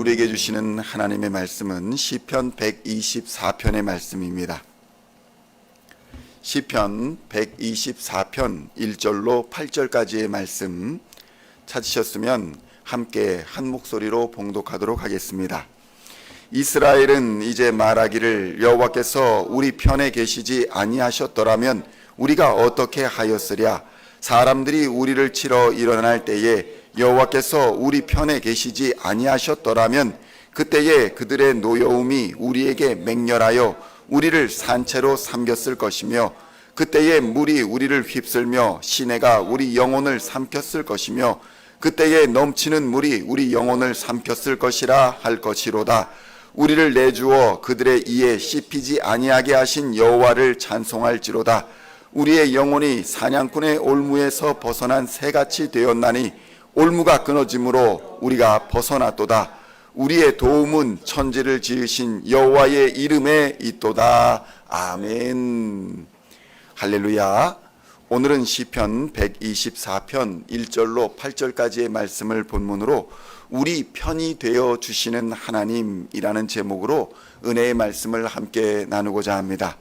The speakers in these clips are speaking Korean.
우리에게 주시는 하나님의 말씀은 시편 124편의 말씀입니다. 시편 124편 1절로 8절까지의 말씀 찾으셨으면 함께 한 목소리로 봉독하도록 하겠습니다. 이스라엘은 이제 말하기를 여호와께서 우리 편에 계시지 아니하셨더라면 우리가 어떻게 하였으랴. 사람들이 우리를 치러 일어날 때에 여호와께서 우리 편에 계시지 아니하셨더라면 그때에 그들의 노여움이 우리에게 맹렬하여 우리를 산채로 삼켰을 것이며 그때에 물이 우리를 휩쓸며 시내가 우리 영혼을 삼켰을 것이며 그때에 넘치는 물이 우리 영혼을 삼켰을 것이라 할 것이로다. 우리를 내주어 그들의 이에 씹히지 아니하게 하신 여호와를 찬송할지로다. 우리의 영혼이 사냥꾼의 올무에서 벗어난 새같이 되었나니 올무가 끊어짐으로 우리가 벗어났도다. 우리의 도움은 천지를 지으신 여호와의 이름에 있도다. 아멘. 할렐루야. 오늘은 시편 124편 1절로 8절까지의 말씀을 본문으로 우리 편이 되어 주시는 하나님이라는 제목으로 은혜의 말씀을 함께 나누고자 합니다.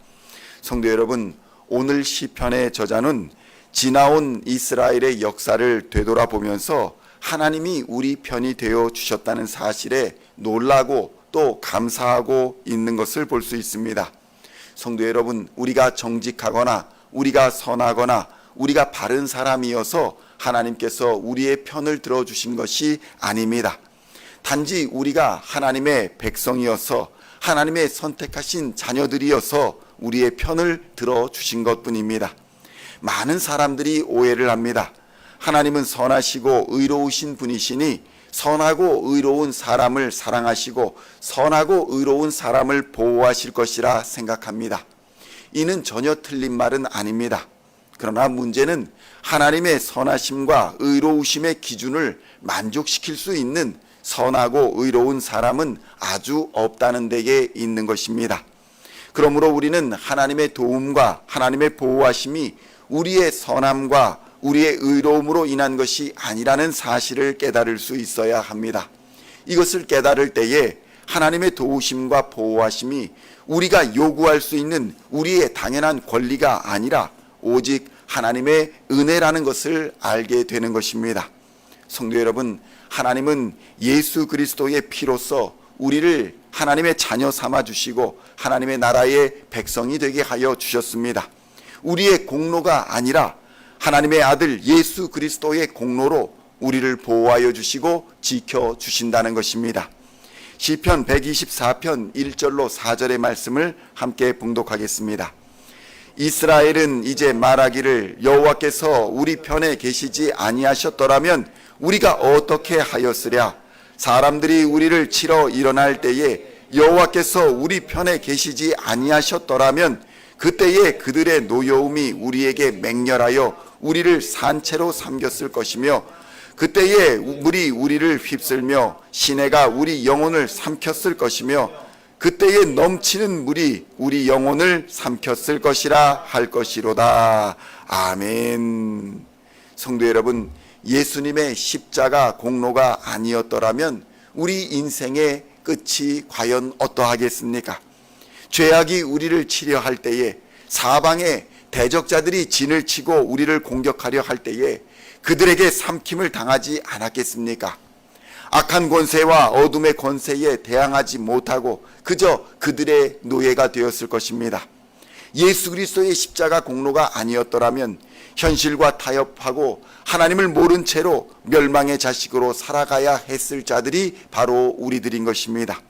성도 여러분, 오늘 시편의 저자는 지나온 이스라엘의 역사를 되돌아보면서 하나님이 우리 편이 되어 주셨다는 사실에 놀라고 또 감사하고 있는 것을 볼 수 있습니다. 성도 여러분, 우리가 정직하거나 우리가 선하거나 우리가 바른 사람이어서 하나님께서 우리의 편을 들어주신 것이 아닙니다. 단지 우리가 하나님의 백성이어서 하나님의 선택하신 자녀들이어서 우리의 편을 들어주신 것뿐입니다. 많은 사람들이 오해를 합니다. 하나님은 선하시고 의로우신 분이시니 선하고 의로운 사람을 사랑하시고 선하고 의로운 사람을 보호하실 것이라 생각합니다. 이는 전혀 틀린 말은 아닙니다. 그러나 문제는 하나님의 선하심과 의로우심의 기준을 만족시킬 수 있는 선하고 의로운 사람은 아주 없다는 데에 있는 것입니다. 그러므로 우리는 하나님의 도움과 하나님의 보호하심이 우리의 선함과 우리의 의로움으로 인한 것이 아니라는 사실을 깨달을 수 있어야 합니다. 이것을 깨달을 때에 하나님의 도우심과 보호하심이 우리가 요구할 수 있는 우리의 당연한 권리가 아니라 오직 하나님의 은혜라는 것을 알게 되는 것입니다. 성도 여러분, 하나님은 예수 그리스도의 피로써 우리를 하나님의 자녀 삼아 주시고 하나님의 나라의 백성이 되게 하여 주셨습니다. 우리의 공로가 아니라 하나님의 아들 예수 그리스도의 공로로 우리를 보호하여 주시고 지켜 주신다는 것입니다. 시편 124편 1절로 4절의 말씀을 함께 봉독하겠습니다. 이스라엘은 이제 말하기를 여호와께서 우리 편에 계시지 아니하셨더라면 우리가 어떻게 하였으랴. 사람들이 우리를 치러 일어날 때에 여호와께서 우리 편에 계시지 아니하셨더라면 그때에 그들의 노여움이 우리에게 맹렬하여 우리를 산채로 삼켰을 것이며 그때에 물이 우리를 휩쓸며 시내가 우리 영혼을 삼켰을 것이며 그때에 넘치는 물이 우리 영혼을 삼켰을 것이라 할 것이로다. 아멘. 성도 여러분, 예수님의 십자가 공로가 아니었더라면 우리 인생의 끝이 과연 어떠하겠습니까? 죄악이 우리를 치려 할 때에 사방에 대적자들이 진을 치고 우리를 공격하려 할 때에 그들에게 삼킴을 당하지 않았겠습니까? 악한 권세와 어둠의 권세에 대항하지 못하고 그저 그들의 노예가 되었을 것입니다. 예수 그리스도의 십자가 공로가 아니었더라면 현실과 타협하고 하나님을 모른 채로 멸망의 자식으로 살아가야 했을 자들이 바로 우리들인 것입니다.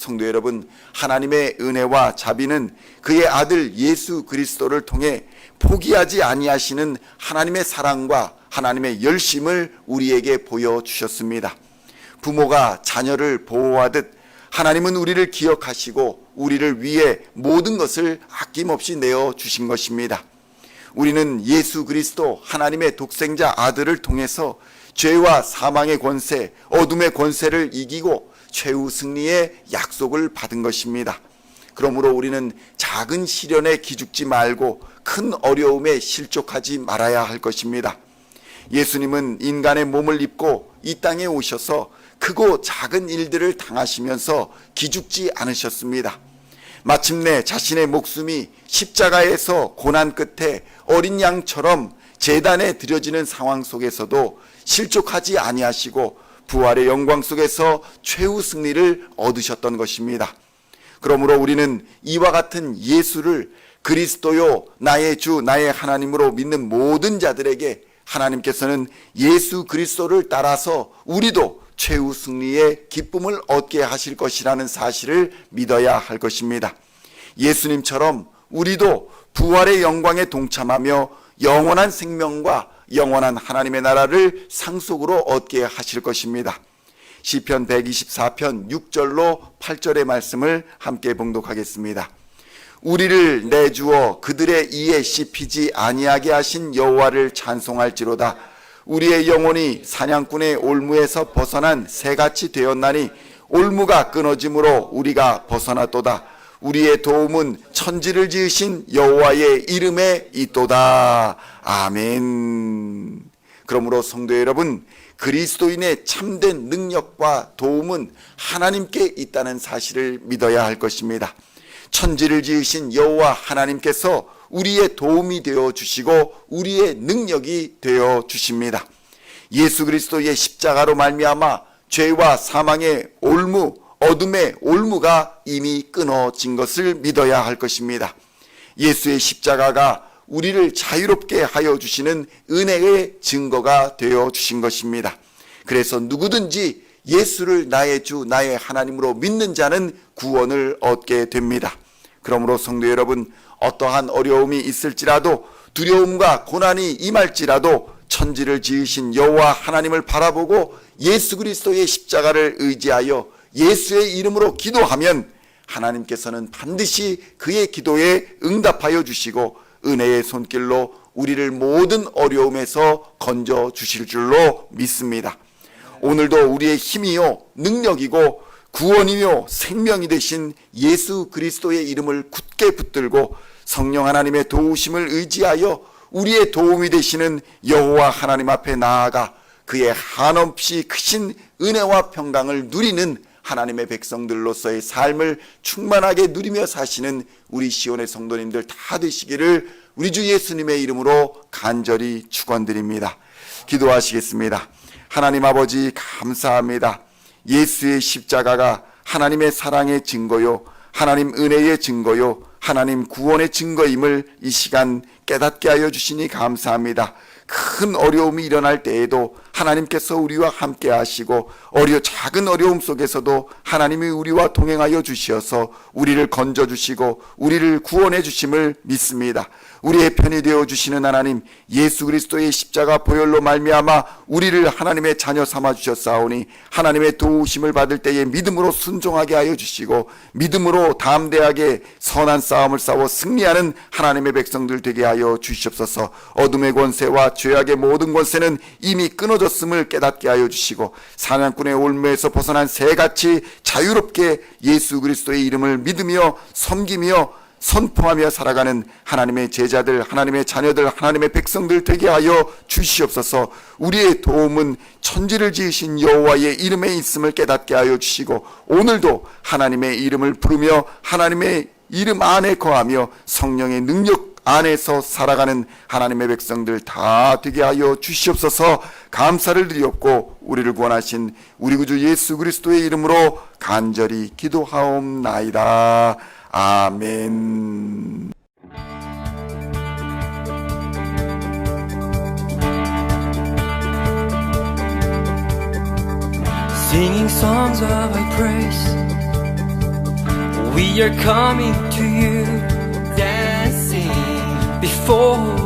성도 여러분, 하나님의 은혜와 자비는 그의 아들 예수 그리스도를 통해 포기하지 아니하시는 하나님의 사랑과 하나님의 열심을 우리에게 보여주셨습니다. 부모가 자녀를 보호하듯 하나님은 우리를 기억하시고 우리를 위해 모든 것을 아낌없이 내어주신 것입니다. 우리는 예수 그리스도 하나님의 독생자 아들을 통해서 죄와 사망의 권세, 어둠의 권세를 이기고 최후 승리의 약속을 받은 것입니다. 그러므로 우리는 작은 시련에 기죽지 말고 큰 어려움에 실족하지 말아야 할 것입니다. 예수님은 인간의 몸을 입고 이 땅에 오셔서 크고 작은 일들을 당하시면서 기죽지 않으셨습니다. 마침내 자신의 목숨이 십자가에서 고난 끝에 어린 양처럼 제단에 드려지는 상황 속에서도 실족하지 아니하시고 부활의 영광 속에서 최후 승리를 얻으셨던 것입니다. 그러므로 우리는 이와 같은 예수를 그리스도요 나의 주 나의 하나님으로 믿는 모든 자들에게 하나님께서는 예수 그리스도를 따라서 우리도 최후 승리의 기쁨을 얻게 하실 것이라는 사실을 믿어야 할 것입니다. 예수님처럼 우리도 부활의 영광에 동참하며 영원한 생명과 영원한 하나님의 나라를 상속으로 얻게 하실 것입니다. 시편 124편 6절로 8절의 말씀을 함께 봉독하겠습니다. 우리를 내주어 그들의 이에 씹히지 아니하게 하신 여호와를 찬송할지로다. 우리의 영혼이 사냥꾼의 올무에서 벗어난 새같이 되었나니 올무가 끊어짐으로 우리가 벗어났도다. 우리의 도움은 천지를 지으신 여호와의 이름에 있도다. 아멘. 그러므로 성도 여러분, 그리스도인의 참된 능력과 도움은 하나님께 있다는 사실을 믿어야 할 것입니다. 천지를 지으신 여호와 하나님께서 우리의 도움이 되어 주시고 우리의 능력이 되어 주십니다. 예수 그리스도의 십자가로 말미암아 죄와 사망의 올무, 어둠의 올무가 이미 끊어진 것을 믿어야 할 것입니다. 예수의 십자가가 우리를 자유롭게 하여 주시는 은혜의 증거가 되어 주신 것입니다. 그래서 누구든지 예수를 나의 주 나의 하나님으로 믿는 자는 구원을 얻게 됩니다. 그러므로 성도 여러분, 어떠한 어려움이 있을지라도 두려움과 고난이 임할지라도 천지를 지으신 여호와 하나님을 바라보고 예수 그리스도의 십자가를 의지하여 예수의 이름으로 기도하면 하나님께서는 반드시 그의 기도에 응답하여 주시고 은혜의 손길로 우리를 모든 어려움에서 건져 주실 줄로 믿습니다. 오늘도 우리의 힘이요 능력이고 구원이요 생명이 되신 예수 그리스도의 이름을 굳게 붙들고 성령 하나님의 도우심을 의지하여 우리의 도움이 되시는 여호와 하나님 앞에 나아가 그의 한없이 크신 은혜와 평강을 누리는 하나님의 백성들로서의 삶을 충만하게 누리며 사시는 우리 시온의 성도님들 다 되시기를 우리 주 예수님의 이름으로 간절히 축원드립니다. 기도하시겠습니다. 하나님 아버지 감사합니다. 예수의 십자가가 하나님의 사랑의 증거요, 하나님 은혜의 증거요, 하나님 구원의 증거임을 이 시간 깨닫게 하여 주시니 감사합니다. 큰 어려움이 일어날 때에도 하나님께서 우리와 함께 하시고 작은 어려움 속에서도 하나님이 우리와 동행하여 주시어서 우리를 건져 주시고 우리를 구원해 주심을 믿습니다. 우리의 편이 되어 주시는 하나님, 예수 그리스도의 십자가 보혈로 말미암아 우리를 하나님의 자녀 삼아 주셨사오니 하나님의 도우심을 받을 때에 믿음으로 순종하게 하여 주시고 믿음으로 담대하게 선한 싸움을 싸워 승리하는 하나님의 백성들 되게 하여 주시옵소서. 어둠의 권세와 죄악의 모든 권세는 이미 끊어졌음을 깨닫게 하여 주시고 사냥꾼의 올무에서 벗어난 새같이 자유롭게 예수 그리스도의 이름을 믿으며 섬기며 선포하며 살아가는 하나님의 제자들, 하나님의 자녀들, 하나님의 백성들 되게 하여 주시옵소서. 우리의 도움은 천지를 지으신 여호와의 이름에 있음을 깨닫게 하여 주시고 오늘도 하나님의 이름을 부르며 하나님의 이름 안에 거하며 성령의 능력 안에서 살아가는 하나님의 백성들 다 되게 하여 주시옵소서. 감사를 드리옵고 우리를 구원하신 우리 구주 예수 그리스도의 이름으로 간절히 기도하옵나이다. 아멘. Singing songs of thy praise, we are coming to you, dancing before